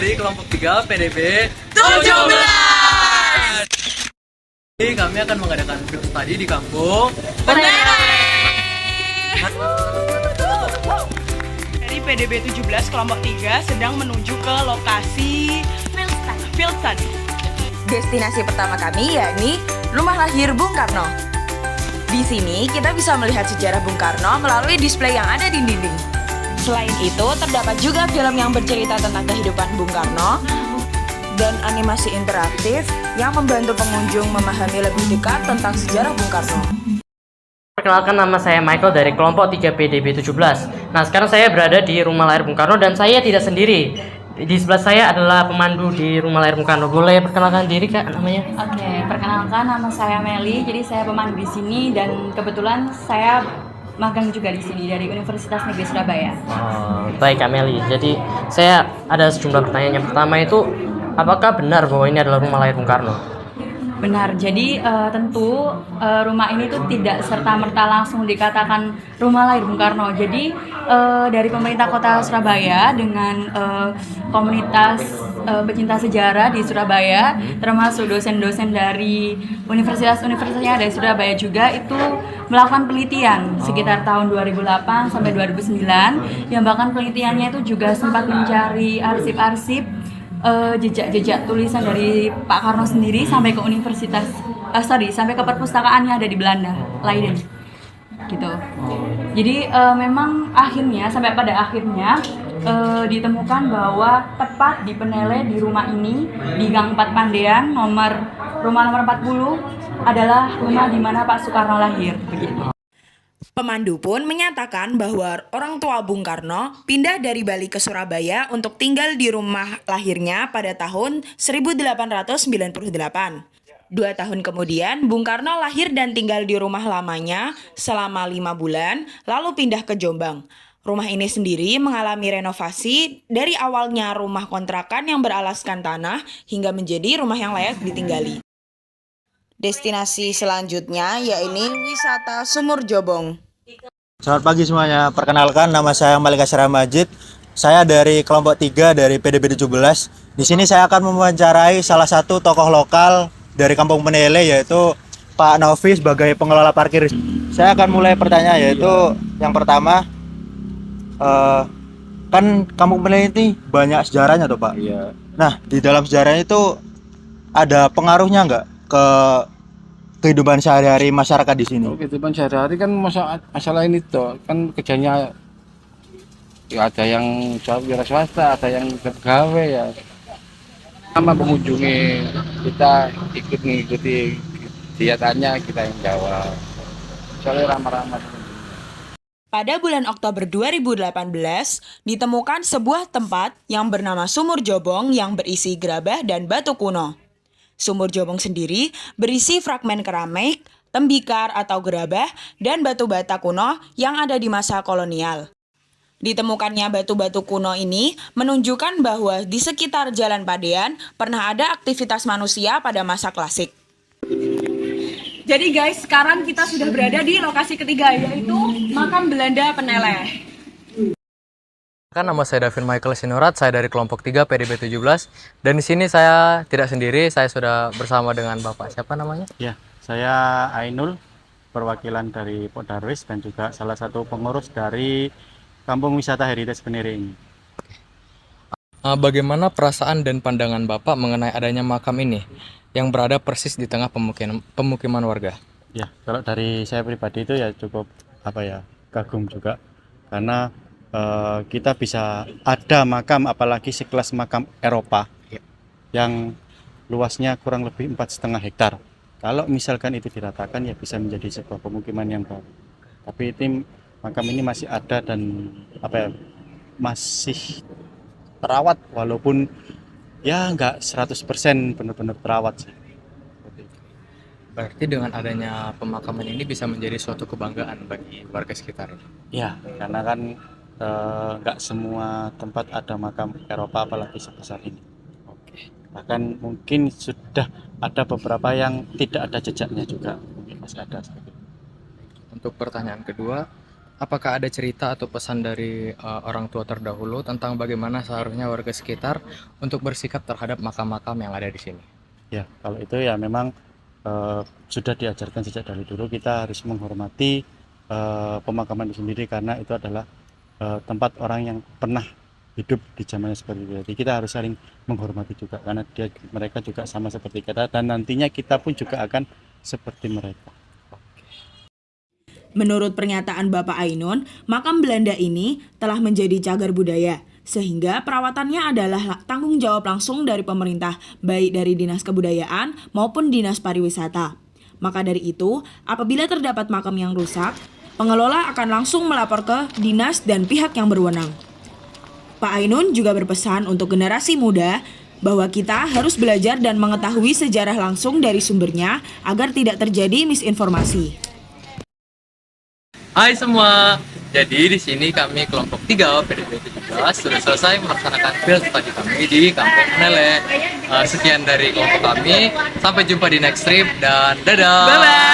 dari kelompok 3 PDB 17. Jadi kami akan mengadakan field study di kampung Dari PDB 17 kelompok 3 sedang menuju ke lokasi field study. Destinasi pertama kami yakni Rumah Lahir Bung Karno. Di sini kita bisa melihat sejarah Bung Karno melalui display yang ada di dinding. Selain itu, terdapat juga film yang bercerita tentang kehidupan Bung Karno dan animasi interaktif yang membantu pengunjung memahami lebih dekat tentang sejarah Bung Karno. Perkenalkan, nama saya Michael dari kelompok 3 PDB 17. Nah, sekarang saya berada di Rumah Lahir Bung Karno dan saya tidak sendiri. Di sebelah saya adalah pemandu di Rumah Lahir Bung Karno. Boleh perkenalkan diri, Kak, namanya? Oke, perkenalkan, nama saya Meli. Jadi saya pemandu di sini dan kebetulan saya magang juga di sini dari Universitas Negeri Surabaya. Oh, baik, Kak Meli. Jadi saya ada sejumlah pertanyaan. Yang pertama itu, apakah benar bahwa ini adalah Rumah Lahir Bung Karno? Benar, jadi tentu rumah ini tuh tidak serta-merta langsung dikatakan Rumah Lahir Bung Karno. Jadi dari pemerintah kota Surabaya dengan komunitas pecinta sejarah di Surabaya, termasuk dosen-dosen dari universitas-universitas yang ada di Surabaya juga, itu melakukan penelitian sekitar tahun 2008 sampai 2009, yang bahkan penelitiannya itu juga sempat mencari arsip-arsip jejak-jejak tulisan dari Pak Karno sendiri sampai ke sampai ke perpustakaan yang ada di Belanda, Leiden, gitu. Jadi memang akhirnya sampai pada akhirnya ditemukan bahwa tepat di Penele di rumah ini di Gang 4 Pandean rumah nomor 40 adalah rumah di mana Pak Soekarno lahir, begitu. Pemandu pun menyatakan bahwa orang tua Bung Karno pindah dari Bali ke Surabaya untuk tinggal di rumah lahirnya pada tahun 1898. 2 tahun kemudian, Bung Karno lahir dan tinggal di rumah lamanya selama 5 bulan, lalu pindah ke Jombang. Rumah ini sendiri mengalami renovasi dari awalnya rumah kontrakan yang beralaskan tanah hingga menjadi rumah yang layak ditinggali. Destinasi selanjutnya yaitu wisata Sumur Jobong. Selamat pagi semuanya, perkenalkan nama saya Malik Asyara Majid. Saya dari kelompok 3 dari PDB 17. Di sini saya akan mewawancarai salah satu tokoh lokal dari Kampung Penele, yaitu Pak Novi sebagai pengelola parkir. Saya akan mulai pertanyaan, yaitu yang pertama, kan Kampung Penele ini banyak sejarahnya tuh Pak. Iya. Nah, di dalam sejarahnya itu ada pengaruhnya nggak ke kehidupan sehari-hari masyarakat di sini? Oh, kehidupan sehari-hari kan masalah ini tuh kan kerjanya ya, ada yang wira swasta, ada yang pegawai ya. Sama mengunjungi, kita ikut mengikuti kegiatannya, kita yang jawab. Soalnya ramah-ramah. Pada bulan Oktober 2018, ditemukan sebuah tempat yang bernama Sumur Jobong yang berisi gerabah dan batu kuno. Sumur Jobong sendiri berisi fragmen keramik, tembikar atau gerabah, dan batu bata kuno yang ada di masa kolonial. Ditemukannya batu-batu kuno ini menunjukkan bahwa di sekitar Jalan Padean pernah ada aktivitas manusia pada masa klasik. Jadi guys, sekarang kita sudah berada di lokasi ketiga, yaitu Makam Belanda Peneleh. Nama saya Davin Michael Sinurat, saya dari kelompok 3 PDB 17. Dan di sini saya tidak sendiri, saya sudah bersama dengan Bapak. Siapa namanya? Ya, saya Ainul, perwakilan dari Podarwis dan juga salah satu pengurus dari Kampung Wisata Heritage Penere ini. Bagaimana perasaan dan pandangan Bapak mengenai adanya makam ini yang berada persis di tengah pemukiman warga? Ya, kalau dari saya pribadi itu ya cukup kagum juga, karena kita bisa ada makam, apalagi sekelas makam Eropa yang luasnya kurang lebih 4,5 hektar. Kalau misalkan itu diratakan ya bisa menjadi sebuah pemukiman yang baru. Tapi itu makam ini masih ada dan masih terawat, walaupun ya nggak 100% benar-benar terawat sih. Berarti dengan adanya pemakaman ini bisa menjadi suatu kebanggaan bagi warga sekitar. Ya, karena kan nggak semua tempat ada makam Eropa apalagi sebesar ini. Bahkan mungkin sudah ada beberapa yang tidak ada jejaknya juga, mungkin masih ada. Untuk pertanyaan kedua, apakah ada cerita atau pesan dari orang tua terdahulu tentang bagaimana seharusnya warga sekitar untuk bersikap terhadap makam-makam yang ada di sini? Ya, kalau itu ya memang sudah diajarkan sejak dari dulu kita harus menghormati pemakaman itu sendiri karena itu adalah tempat orang yang pernah hidup di zamannya seperti itu. Jadi kita harus saling menghormati juga karena mereka juga sama seperti kita dan nantinya kita pun juga akan seperti mereka. Menurut pernyataan Bapak Ainun, makam Belanda ini telah menjadi cagar budaya, sehingga perawatannya adalah tanggung jawab langsung dari pemerintah, baik dari Dinas Kebudayaan maupun Dinas Pariwisata. Maka dari itu, apabila terdapat makam yang rusak, pengelola akan langsung melapor ke dinas dan pihak yang berwenang. Pak Ainun juga berpesan untuk generasi muda bahwa kita harus belajar dan mengetahui sejarah langsung dari sumbernya agar tidak terjadi misinformasi. Hai semua, jadi di sini kami kelompok 3 PDB 17 sudah selesai melaksanakan field study kami di Kampung Penele. Sekian dari kelompok kami, sampai jumpa di next trip dan dadah. Bye bye.